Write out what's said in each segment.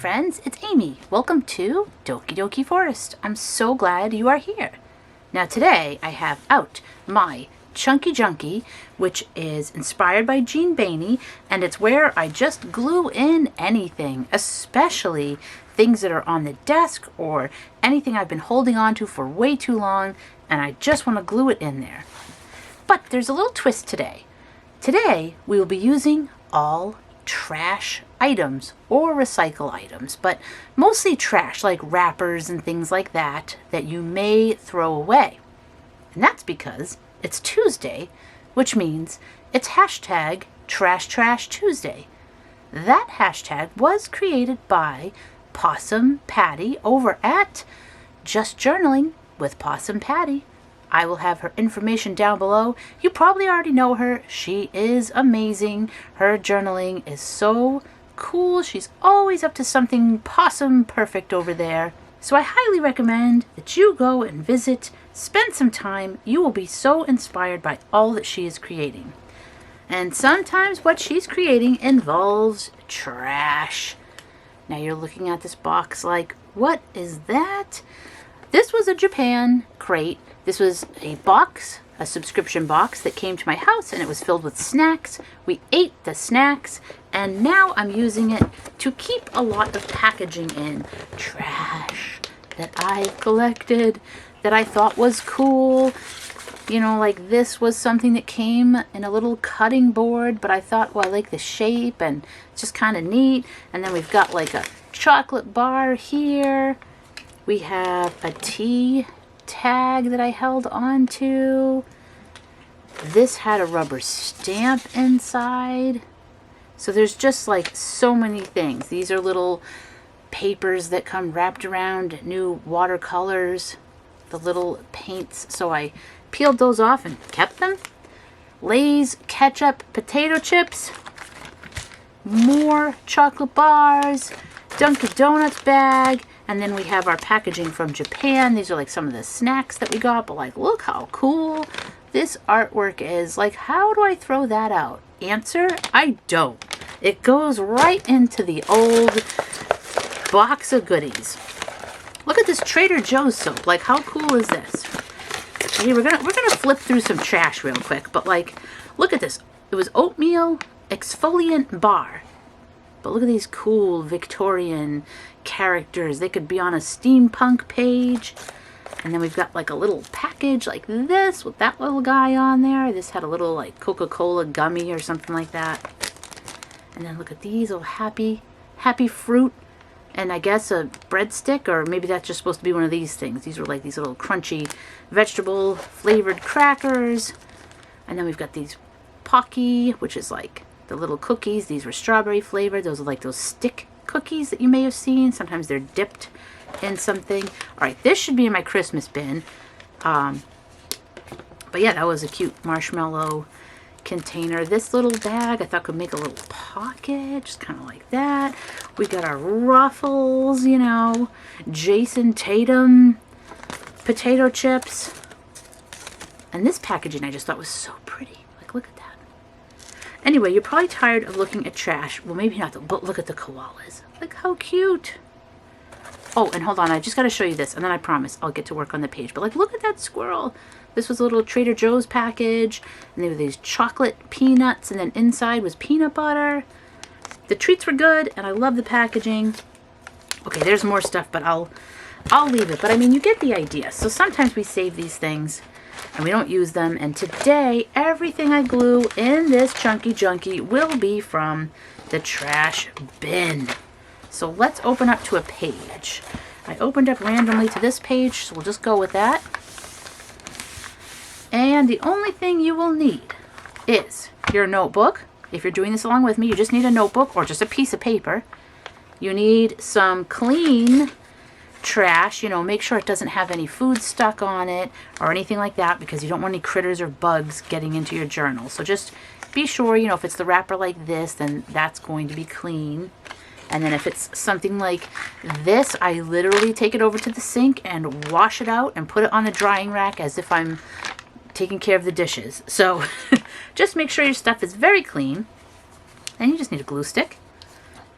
friends, it's Amy. Welcome to Doki Doki Forest. I'm so glad you are here. Now today I have out my Chunky Junky, which is inspired by Jeanne Baney, and it's where I just glue in anything, especially things that are on the desk or anything I've been holding on to for way too long, and I just want to glue it in there. But there's a little twist today. Today we will be using all trash items or recycle items, but mostly trash like wrappers and things like that you may throw away. And that's because it's Tuesday, which means it's hashtag Trash Trash Tuesday. That hashtag was created by Possum Patty over at Just Journaling with Possum Patty. I will have her information down below. You probably already know her. She is amazing. Her journaling is so cool. She's always up to something possum perfect over there. So I highly recommend that you go and visit, spend some time. You will be so inspired by all that she is creating. And sometimes what she's creating involves trash. Now you're looking at this box like, what is that? This was a Japan crate. This was a box, a subscription box that came to my house, and it was filled with snacks. We ate the snacks, and now I'm using it to keep a lot of packaging in. Trash that I've collected that I thought was cool. You know, like this was something that came in a little cutting board, but I thought, well, I like the shape and it's just kind of neat. And then we've got like a chocolate bar here. We have a tea tag that I held on to. This had a rubber stamp inside. So there's just like so many things. These are little papers that come wrapped around new watercolors, the little paints. So I peeled those off and kept them. Lay's ketchup potato chips, more chocolate bars, Dunkin Donuts bag, and then we have our packaging from Japan. These are like some of the snacks that we got, but like, look how cool this artwork is. Like, how do I throw that out? Answer, I don't. It goes right into the old box of goodies. Look at this Trader Joe's soap. Like, how cool is this? Okay, we're gonna flip through some trash real quick, but like, look at this. It was oatmeal exfoliant bar. But look at these cool Victorian characters. They could be on a steampunk page. And then we've got like a little package like this with that little guy on there. This had a little like Coca-Cola gummy or something like that. And then look at these little happy fruit. And I guess a breadstick, or maybe that's just supposed to be one of these things. These are like these little crunchy vegetable flavored crackers. And then we've got these Pocky, which is like the little cookies. These were strawberry flavored. Those are like those stick cookies that you may have seen. Sometimes they're dipped in something. All right, this should be in my Christmas bin. But yeah, that was a cute marshmallow container. This little bag I thought could make a little pocket, just kind of like that. We got our Ruffles, you know, Jason Tatum potato chips. And this packaging I just thought was so pretty. Like, look at that. Anyway, you're probably tired of looking at trash. Well, maybe not, but look at the koalas. Look how cute. Oh, and hold on, I just got to show you this, and then I promise I'll get to work on the page. But like, look at that squirrel. This was a little Trader Joe's package, and there were these chocolate peanuts, and then inside was peanut butter. The treats were good, and I love the packaging. Okay, there's more stuff, but I'll leave it. But I mean, you get the idea. So sometimes we save these things and we don't use them. And today, everything I glue in this Chunky Junky will be from the trash bin. So let's open up to a page. I opened up randomly to this page, so we'll just go with that. And the only thing you will need is your notebook. If you're doing this along with me, you just need a notebook or just a piece of paper. You need some clean trash, you know, make sure it doesn't have any food stuck on it or anything like that, because you don't want any critters or bugs getting into your journal. So just be sure, you know, if it's the wrapper like this, then that's going to be clean. And then if it's something like this, I literally take it over to the sink and wash it out and put it on the drying rack as if I'm taking care of the dishes. So just make sure your stuff is very clean. And you just need a glue stick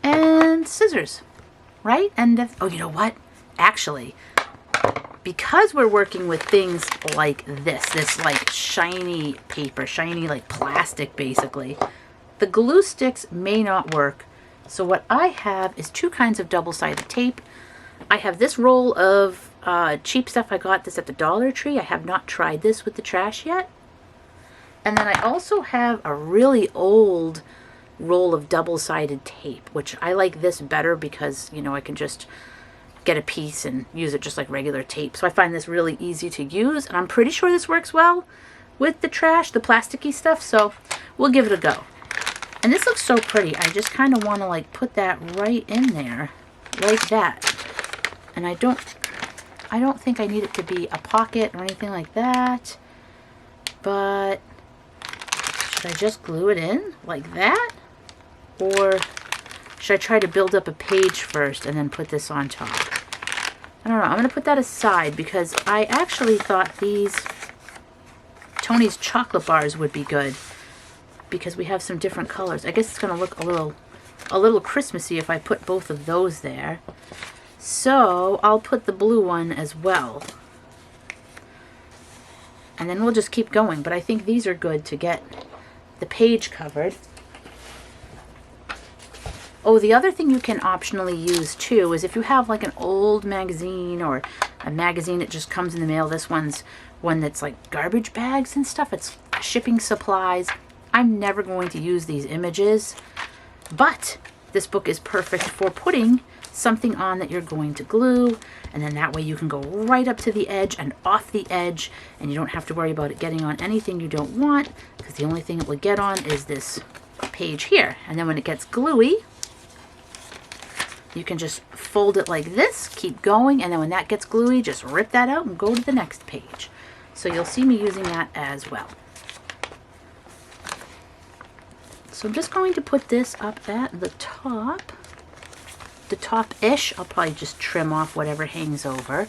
and scissors. right? And oh, you know what? Actually, because we're working with things like this like shiny paper, shiny like plastic basically, the glue sticks may not work. So what I have is two kinds of double-sided tape. I have this roll of cheap stuff. I got this at the Dollar Tree. I have not tried this with the trash yet. And then I also have a really old roll of double-sided tape, which I like this better because, you know, I can just get a piece and use it just like regular tape. So I find this really easy to use, and I'm pretty sure this works well with the trash, the plasticky stuff, so we'll give it a go. And this looks so pretty. I just kind of want to like put that right in there like that. And I don't think I need it to be a pocket or anything like that, but should I just glue it in like that? Or should I try to build up a page first and then put this on top? I don't know. I'm going to put that aside because I actually thought these Tony's chocolate bars would be good because we have some different colors. I guess it's going to look a little Christmassy if I put both of those there. So I'll put the blue one as well. And then we'll just keep going. But I think these are good to get the page covered. Oh, the other thing you can optionally use too is if you have like an old magazine or a magazine that just comes in the mail. This one's one that's like garbage bags and stuff. It's shipping supplies. I'm never going to use these images, but this book is perfect for putting something on that you're going to glue, and then that way you can go right up to the edge and off the edge, and you don't have to worry about it getting on anything you don't want, because the only thing it will get on is this page here. And then when it gets gluey, you can just fold it like this, keep going, and then when that gets gluey, just rip that out and go to the next page. So you'll see me using that as well. So I'm just going to put this up at the top. The top-ish. I'll probably just trim off whatever hangs over.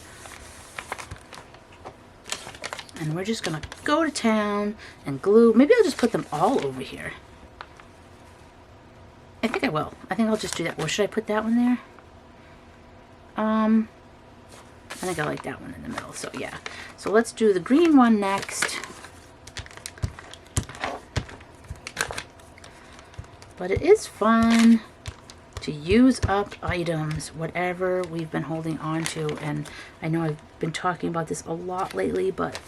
And we're just going to go to town and glue. Maybe I'll just put them all over here. I think I will. I think I'll just do that. Or should I put that one there? I think I like that one in the middle. So yeah. So let's do the green one next. But it is fun to use up items, whatever we've been holding on to. And I know I've been talking about this a lot lately, but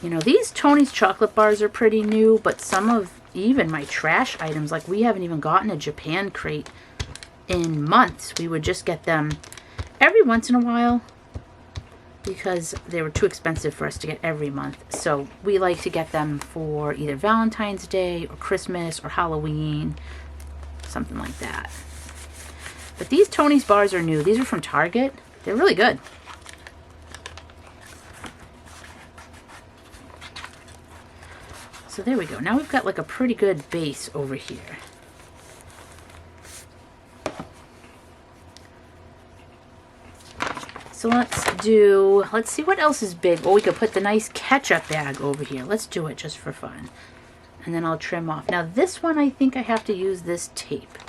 you know, these Tony's chocolate bars are pretty new, but some of even my trash items, like we haven't even gotten a Japan crate in months. We would just get them every once in a while because they were too expensive for us to get every month. So we like to get them for either Valentine's Day or Christmas or Halloween, something like that. But these Tony's bars are new. These are from Target. They're really good. So there we go. Now we've got like a pretty good base over here. So let's see what else is big. Oh, we could put the nice ketchup bag over here. Let's do it just for fun. And then I'll trim off. Now this one, I think I have to use this tape.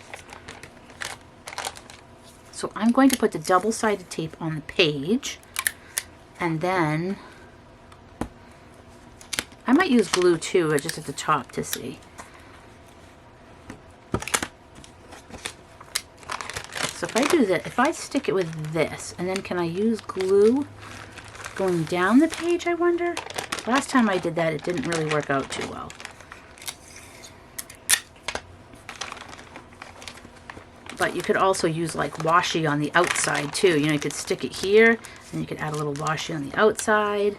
So I'm going to put the double-sided tape on the page. And then I might use glue too, just at the top to see. So if I do that, if I stick it with this, and then can I use glue going down the page, I wonder? Last time I did that, it didn't really work out too well. But you could also use like washi on the outside too. You know, you could stick it here, and you could add a little washi on the outside.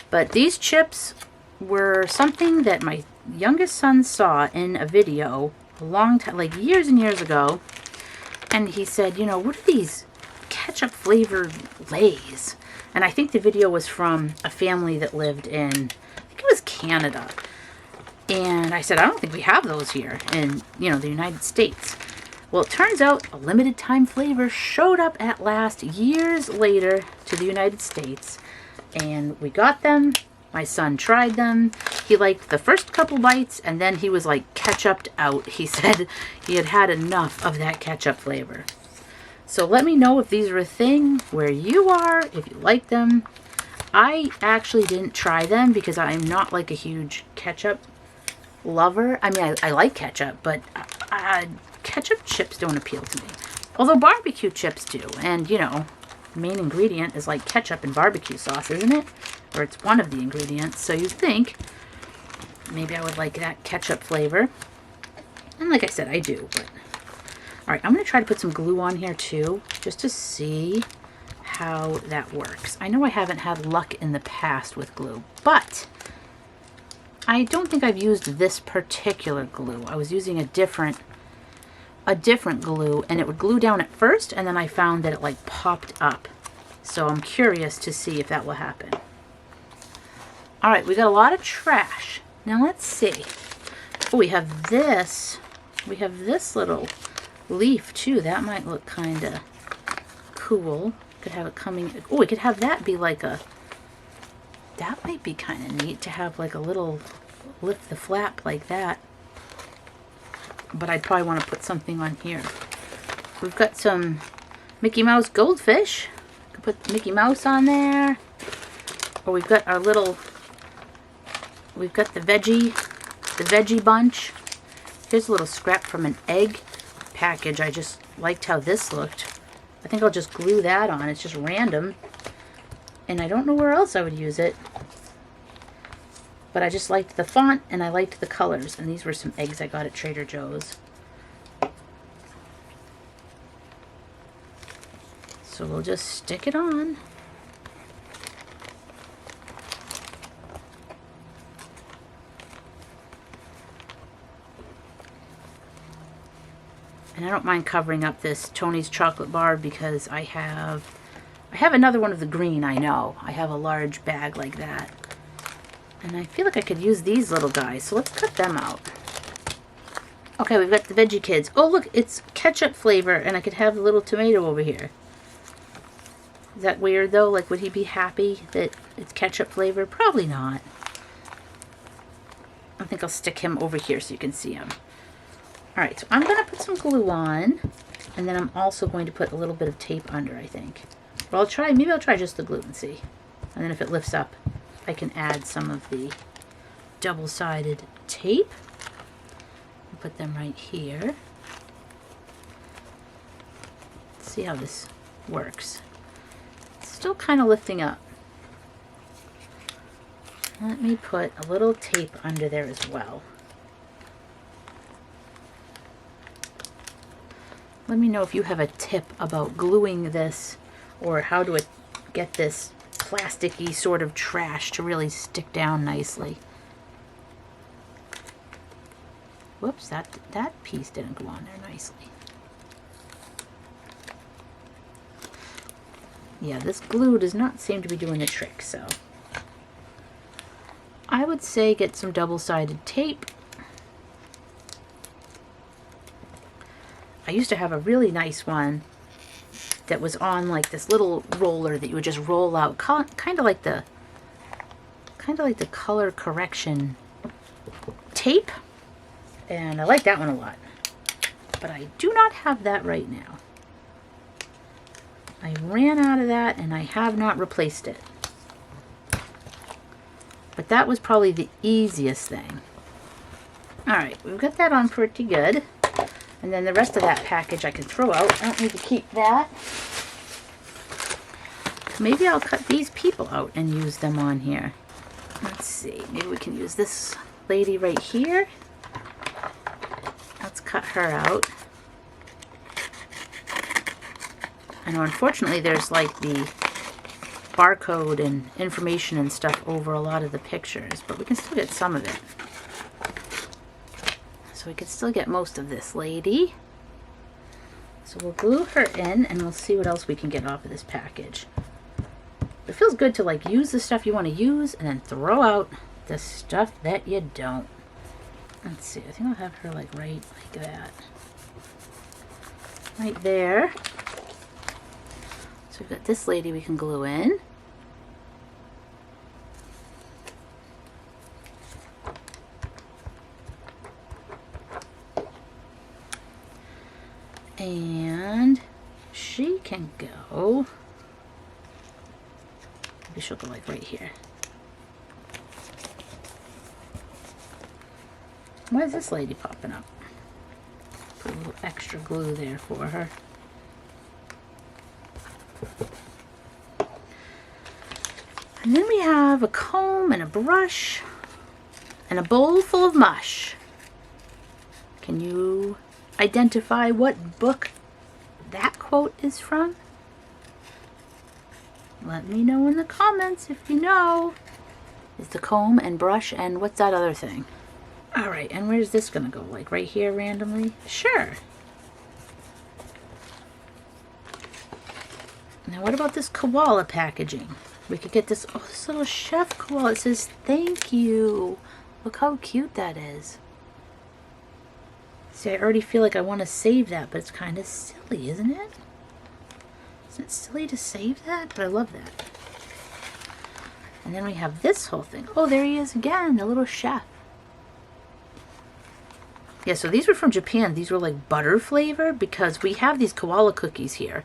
But these chips were something that my youngest son saw in a video a long time, like years and years ago. And he said, you know, what are these ketchup flavored Lays? And I think the video was from a family that lived in, I think it was Canada. And I said, I don't think we have those here in, you know, the United States. Well, it turns out a limited time flavor showed up at last years later to the United States. And we got them My son tried them. He liked the first couple bites, and then he was like ketchuped out. He said he had had enough of that ketchup flavor. So let me know if these are a thing where you are, if you like them. I actually didn't try them because I'm not like a huge ketchup lover. I mean, I like ketchup, but ketchup chips don't appeal to me. Although barbecue chips do. And, you know, main ingredient is like ketchup and barbecue sauce, isn't it? Or it's one of the ingredients. So you'd think maybe I would like that ketchup flavor. And like I said, I do. But all right, I'm going to try to put some glue on here too, just to see how that works. I know I haven't had luck in the past with glue, but I don't think I've used this particular glue. I was using a different glue, and it would glue down at first, and then I found that it like popped up. So I'm curious to see if that will happen. All right, we got a lot of trash. Now let's see. Oh, we have this. We have this little leaf too. That might look kind of cool. Could have it coming. Oh, we could have that be like a. That might be kind of neat to have like a little lift the flap like that. But I'd probably want to put something on here. We've got some Mickey Mouse goldfish. Could put Mickey Mouse on there. Or we've got our little. We've got the veggie bunch. Here's a little scrap from an egg package. I just liked how this looked. I think I'll just glue that on. It's just random. And I don't know where else I would use it. But I just liked the font and I liked the colors. And these were some eggs I got at Trader Joe's. So we'll just stick it on. And I don't mind covering up this Tony's chocolate bar because I have another one of the green, I know. I have a large bag like that. And I feel like I could use these little guys, so let's cut them out. Okay, we've got the Veggie Kids. Oh, look, it's ketchup flavor, and I could have the little tomato over here. Is that weird, though? Like, would he be happy that it's ketchup flavor? Probably not. I think I'll stick him over here so you can see him. Alright, so I'm going to put some glue on, and then I'm also going to put a little bit of tape under, I think. Well, maybe I'll try just the glue and see. And then if it lifts up, I can add some of the double-sided tape. I'll put them right here. Let's see how this works. It's still kind of lifting up. Let me put a little tape under there as well. Let me know if you have a tip about gluing this or how to get this plasticky sort of trash to really stick down nicely. Whoops, that piece didn't go on there nicely. Yeah, this glue does not seem to be doing the trick, so I would say get some double-sided tape. I used to have a really nice one that was on like this little roller that you would just roll out, kind of like the color correction tape, and I like that one a lot. But I do not have that right now. I ran out of that and I have not replaced it. But that was probably the easiest thing. Alright, we've got that on pretty good. And then the rest of that package I can throw out. I don't need to keep that. Maybe I'll cut these people out and use them on here. Let's see. Maybe we can use this lady right here. Let's cut her out. I know, unfortunately, there's like the barcode and information and stuff over a lot of the pictures, but we can still get some of it. So we can still get most of this lady. So we'll glue her in and we'll see what else we can get off of this package. It feels good to like use the stuff you want to use and then throw out the stuff that you don't. Let's see, I think I'll have her like right like that. Right there. So we've got this lady we can glue in. And she can go, maybe she'll go like right here. Why is this lady popping up? Put a little extra glue there for her. And then we have a comb and a brush and a bowl full of mush. Can you identify what book that quote is from? Let me know in the comments if you know. It's the comb and brush and what's that other thing? Alright, and where's this gonna go? Like right here randomly? Sure. Now what about this koala packaging? We could get this, oh, this little chef koala. It says thank you. Look how cute that is. See, I already feel like I want to save that, but it's kind of silly, isn't it? Isn't it silly to save that? But I love that. And then we have this whole thing. Oh, there he is again, the little chef. Yeah, so these were from Japan. These were like butter flavored because we have these koala cookies here.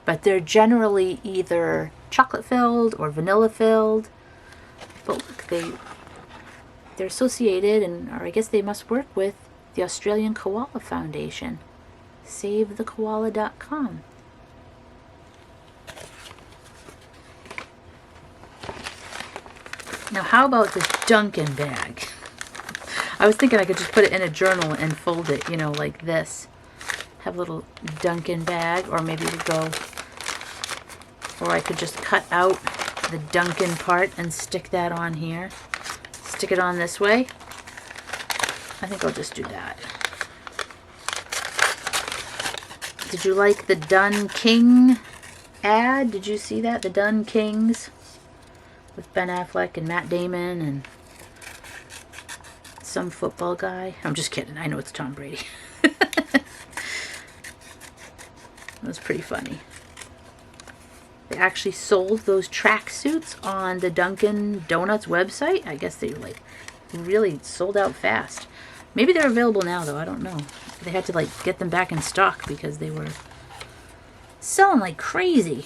But they're generally either chocolate filled or vanilla filled. But look, they're associated, or I guess they must work with the Australian Koala Foundation. SaveTheKoala.com. Now how about this Dunkin bag? I was thinking I could just put it in a journal and fold it, you know, like this. Have a little Dunkin bag, or maybe we go, or I could just cut out the Dunkin part and stick that on here. Stick it on this way. I think I'll just do that. Did you like the Dun King ad? Did you see that? The Dun Kings with Ben Affleck and Matt Damon and some football guy. I'm just kidding. I know it's Tom Brady. That was pretty funny. They actually sold those tracksuits on the Dunkin Donuts website. I guess they like really sold out fast. Maybe they're available now though. I don't know. They had to like get them back in stock because they were selling like crazy.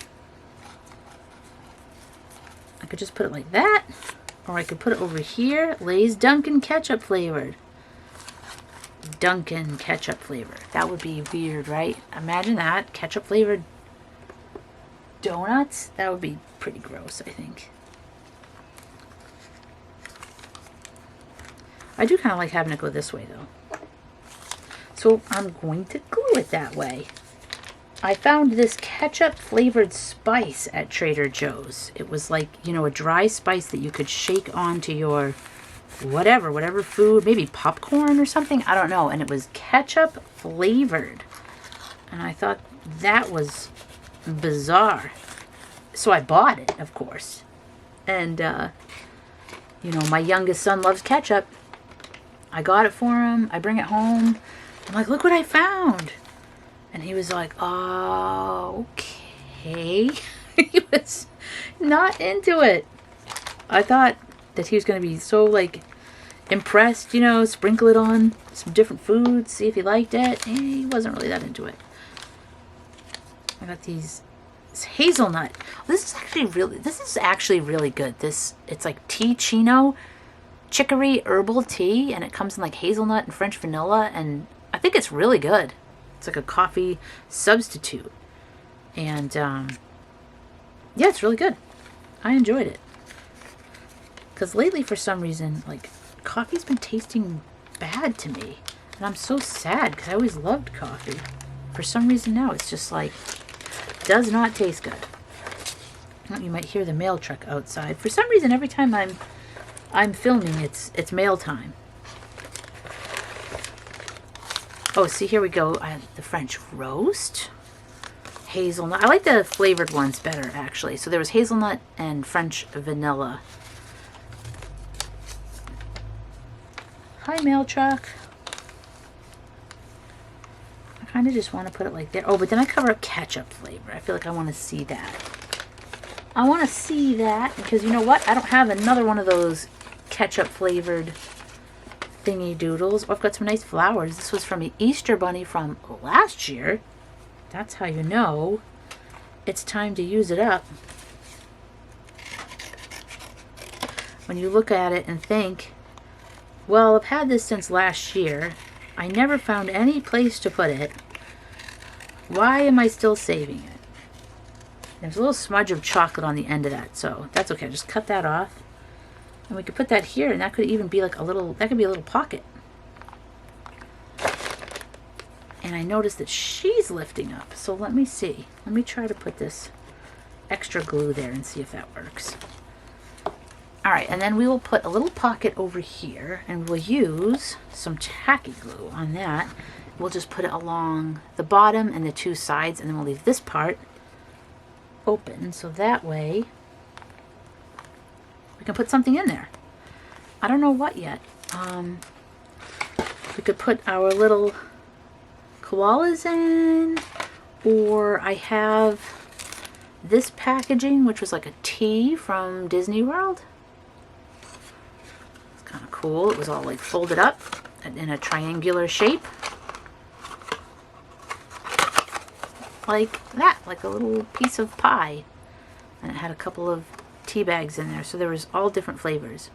I could just put it like that. Or I could put it over here. Lay's Dunkin ketchup flavored. Dunkin ketchup flavor. That would be weird, right? Imagine that. Ketchup flavored donuts. That would be pretty gross, I think. I do kind of like having it go this way, though. So I'm going to glue it that way. I found this ketchup flavored spice at Trader Joe's. It was like, you know, a dry spice that you could shake onto your whatever food, maybe popcorn or something, I don't know. And it was ketchup flavored. And I thought that was bizarre. So I bought it, of course. And, you know, my youngest son loves ketchup. I got it for him. I bring it home. I'm like, look what I found. And he was like, oh, okay. He was not into it. I thought that he was going to be so, like, impressed, you know, sprinkle it on some different foods, see if he liked it. He wasn't really that into it. I got this hazelnut. This is actually really good. It's like tea chino, chicory herbal tea, and it comes in like hazelnut and French vanilla, and I think it's really good. It's like a coffee substitute. And, yeah, it's really good. I enjoyed it. Because lately, for some reason, like, coffee's been tasting bad to me. And I'm so sad, because I always loved coffee. For some reason now, it's just like, does not taste good. Oh, you might hear the mail truck outside. For some reason, every time I'm filming, it's mail time. Oh, see, here we go. I have the French roast. Hazelnut. I like the flavored ones better, actually. So there was hazelnut and French vanilla. Hi, mail truck. I kind of just want to put it like there. Oh, but then I cover up ketchup flavor. I feel like I want to see that. I want to see that because you know what? I don't have another one of those ketchup flavored thingy doodles. Oh, I've got some nice flowers. This was from an Easter bunny from last year. That's how you know it's time to use it up. When you look at it and think, well, I've had this since last year. I never found any place to put it. Why am I still saving it? There's a little smudge of chocolate on the end of that, so that's okay. Just cut that off. And we could put that here, and that could even be like a little, that could be a little pocket. And I noticed that she's lifting up, so let me see. Let me try to put this extra glue there and see if that works. All right, and then we will put a little pocket over here, and we'll use some tacky glue on that. We'll just put it along the bottom and the two sides, and then we'll leave this part open, so that way we can put something in there. I don't know what yet. We could put our little koalas in, or I have this packaging, which was like a tea from Disney World. It's kind of cool. It was all like folded up in a triangular shape. Like that, like a little piece of pie. And it had a couple of tea bags in there, so there was all different flavors.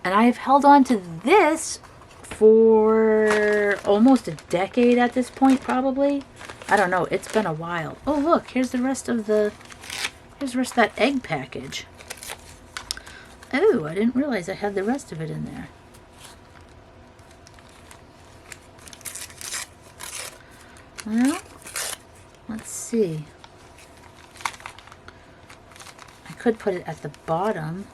And I have held on to this for almost a decade at this point, probably. I don't know, it's been a while. Oh look, here's the rest of the, here's the rest of that egg package. Oh, I didn't realize I had the rest of it in there. Well, let's see. I could put it at the bottom.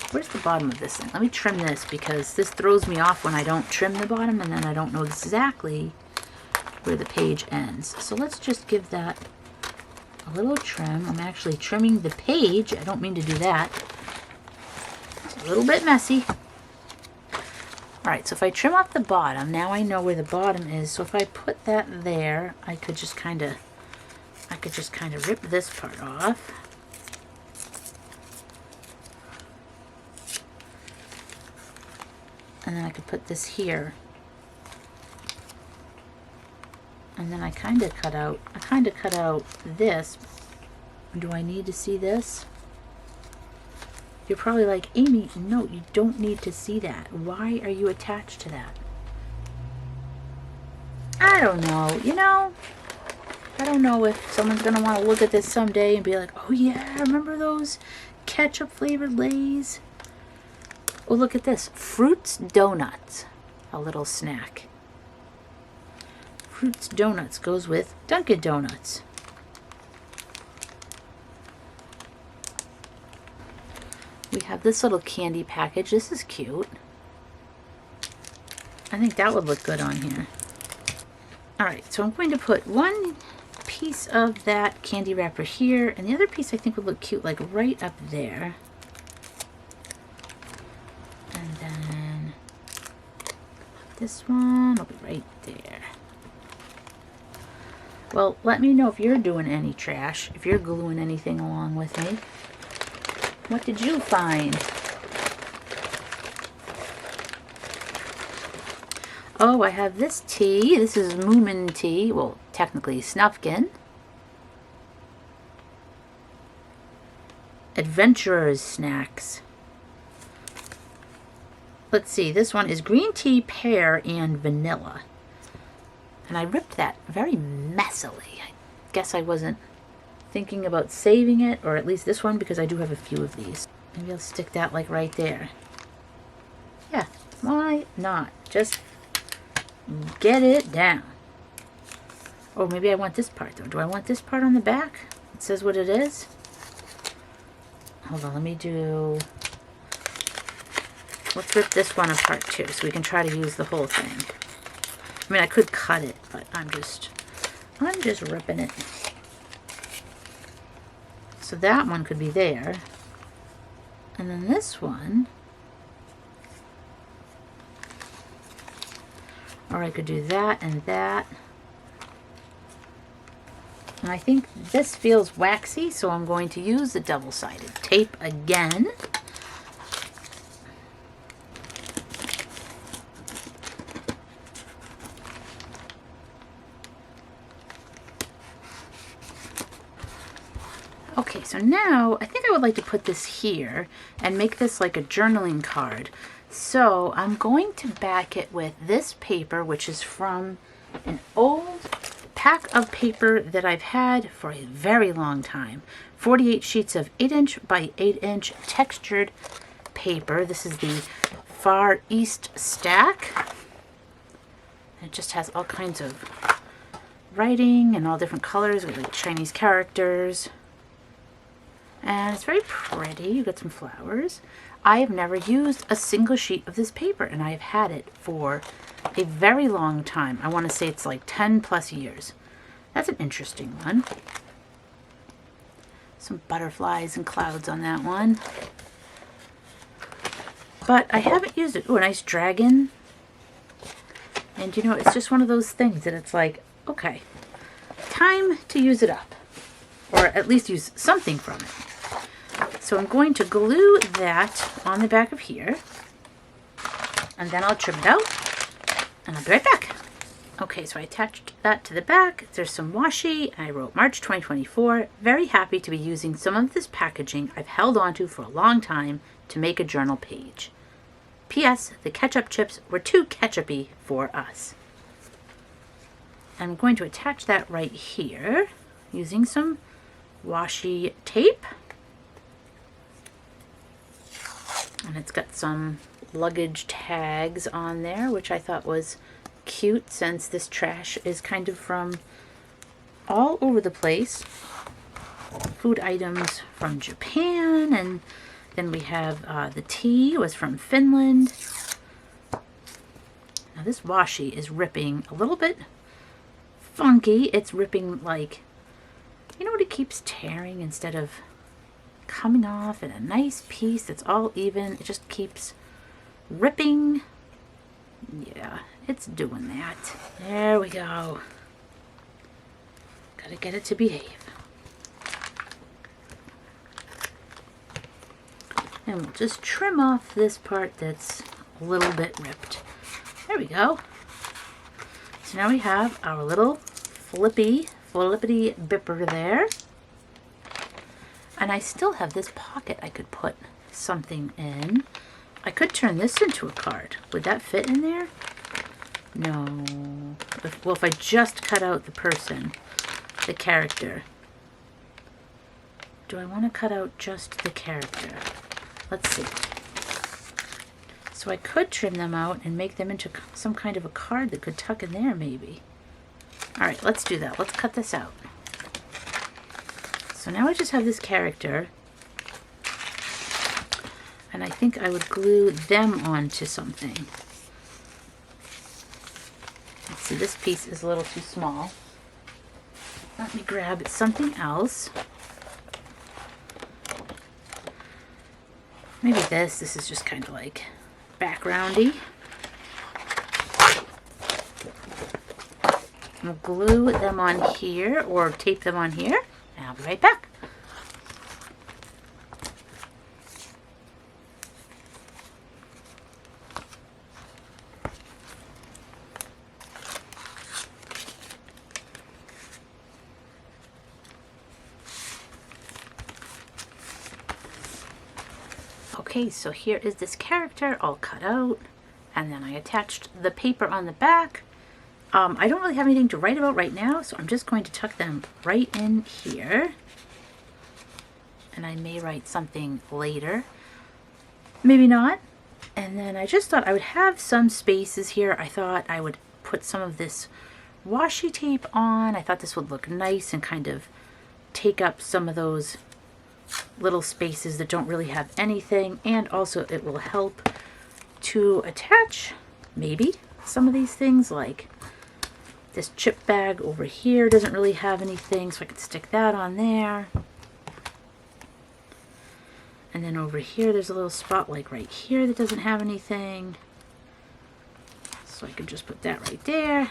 Where's the bottom of this thing? Let me trim this, because this throws me off when I don't trim the bottom, and then I don't know exactly where the page ends. So let's just give that a little trim. I'm actually trimming the page. I don't mean to do that. It's a little bit messy. Alright, so if I trim off the bottom, now I know where the bottom is. So if I put that there, I could just kind of rip this part off. And then I could put this here. And then I kind of cut out this. Do I need to see this? You're probably like, Amy, no, you don't need to see that. Why are you attached to that? I don't know. You know, I don't know if someone's going to want to look at this someday and be like, oh yeah, remember those ketchup flavored Lay's? Oh, look at this. Fruits Donuts. A little snack. Fruits Donuts goes with Dunkin Donuts. We have this little candy package. This is cute. I think that would look good on here. Alright, so I'm going to put one piece of that candy wrapper here, and the other piece I think would look cute, like right up there. And then this one will be right there. Well, let me know if you're doing any trash, if you're gluing anything along with me. What did you find? Oh, I have this tea. This is Moomin tea. Well, technically Snufkin. Adventurer's Snacks. Let's see. This one is green tea, pear, and vanilla. And I ripped that very messily. I guess I wasn't thinking about saving it, or at least this one, because I do have a few of these. Maybe I'll stick that like right there. Yeah, why not? Just get it down. Oh, maybe I want this part though. Do I want this part on the back? It says what it is. Hold on, let me do... Let's rip this one apart too, so we can try to use the whole thing. I mean, I could cut it, but I'm just ripping it. So that one could be there. And then this one, or I could do that and that. And I think this feels waxy, so I'm going to use the double-sided tape again. Okay, so now I think I would like to put this here and make this like a journaling card. So I'm going to back it with this paper, which is from an old pack of paper that I've had for a very long time. 48 sheets of 8-inch by 8-inch textured paper. This is the Far East stack. It just has all kinds of writing and all different colors with like Chinese characters. And it's very pretty. You got some flowers. I have never used a single sheet of this paper, and I have had it for a very long time. I want to say it's like 10 plus years. That's an interesting one. Some butterflies and clouds on that one. But I haven't used it. Oh, a nice dragon. And you know, it's just one of those things that it's like, okay, time to use it up. Or at least use something from it. So I'm going to glue that on the back of here. And then I'll trim it out. And I'll be right back. Okay, so I attached that to the back. There's some washi. I wrote March 2024. Very happy to be using some of this packaging I've held onto for a long time to make a journal page. P.S. The ketchup chips were too ketchupy for us. I'm going to attach that right here using some washi tape. And it's got some luggage tags on there, which I thought was cute since this trash is kind of from all over the place. Food items from Japan, and then we have the tea was from Finland. Now this washi is ripping a little bit funky. It's ripping like, you know what, it keeps tearing instead of coming off in a nice piece that's all even. It just keeps ripping. Yeah, it's doing that. There we go. Gotta get it to behave. And we'll just trim off this part that's a little bit ripped. There we go. So now we have our little flippity bipper there. And I still have this pocket I could put something in. I could turn this into a card. Would that fit in there? No. Well, if I just cut out the person, the character. Do I want to cut out just the character? Let's see. So I could trim them out and make them into some kind of a card that could tuck in there maybe. All right, let's do that. Let's cut this out. So now I just have this character, and I think I would glue them onto something. Let's see, this piece is a little too small. Let me grab something else. Maybe this is just kind of like backgroundy. I'll glue them on here or tape them on here. And I'll be right back. Okay, so here is this character all cut out, and then I attached the paper on the back. I don't really have anything to write about right now, so I'm just going to tuck them right in here. And I may write something later. Maybe not. And then I just thought I would have some spaces here. I thought I would put some of this washi tape on. I thought this would look nice and kind of take up some of those little spaces that don't really have anything. And also it will help to attach maybe some of these things, like this chip bag over here doesn't really have anything, so I could stick that on there. And then over here there's a little spot like right here that doesn't have anything, so I could just put that right there.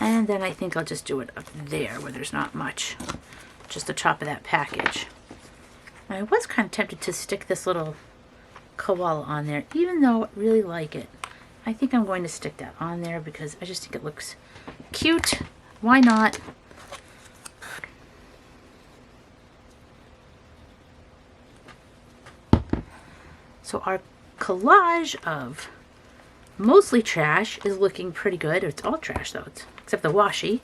And then I think I'll just do it up there where there's not much, just the top of that package. And I was kind of tempted to stick this little koala on there, even though I really like it. I think I'm going to stick that on there because I just think it looks cute. Why not? So our collage of mostly trash is looking pretty good. It's all trash though, except the washi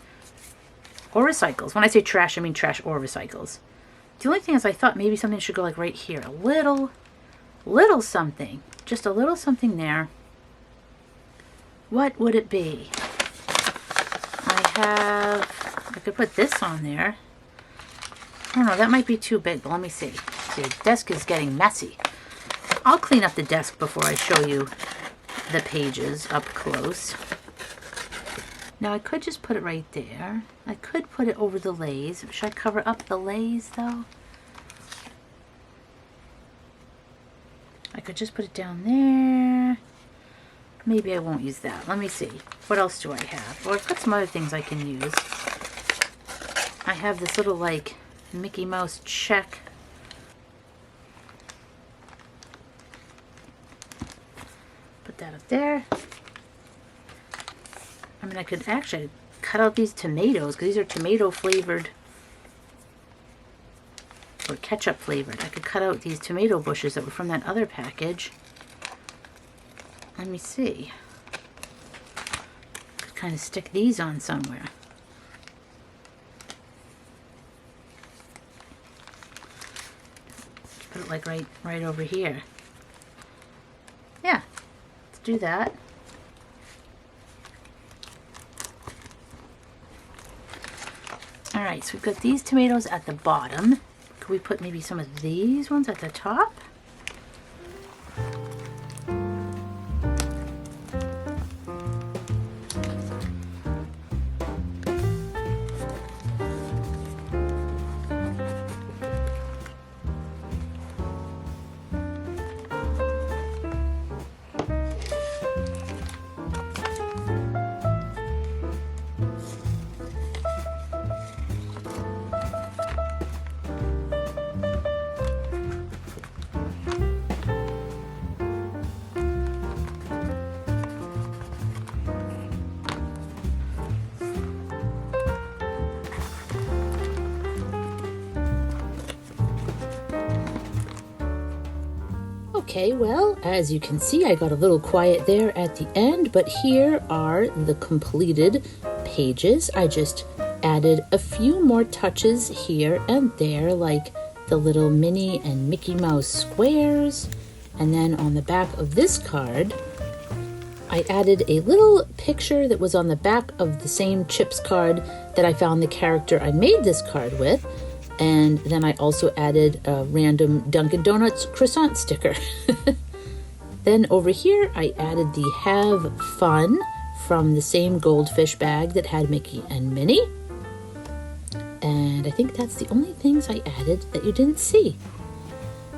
or recycles. When I say trash, I mean trash or recycles. The only thing is I thought maybe something should go like right here. A little something. Just a little something there. What would it be? I could put this on there. I don't know, that might be too big, but let me see. See, the desk is getting messy. I'll clean up the desk before I show you the pages up close. Now I could just put it right there. I could put it over the lays. Should I cover up the lays though? I could just put it down there. Maybe I won't use that. Let me see. What else do I have? Well, I've got some other things I can use. I have this little like Mickey Mouse check. Put that up there. I mean, I could actually cut out these tomatoes because these are tomato flavored or ketchup flavored. I could cut out these tomato bushes that were from that other package. Let me see. Could kind of stick these on somewhere. Put it like right over here. Yeah, let's do that. All right, so we've got these tomatoes at the bottom. Could we put maybe some of these ones at the top? Okay, well, as you can see, I got a little quiet there at the end, but here are the completed pages. I just added a few more touches here and there, like the little Minnie and Mickey Mouse squares. And then on the back of this card, I added a little picture that was on the back of the same chips card that I found the character I made this card with. And then I also added a random Dunkin Donuts croissant sticker. Then over here, I added the Have Fun from the same goldfish bag that had Mickey and Minnie. And I think that's the only things I added that you didn't see.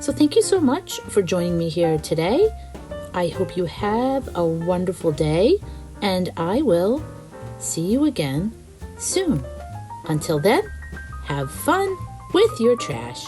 So thank you so much for joining me here today. I hope you have a wonderful day, and I will see you again soon. Until then, have fun with your trash.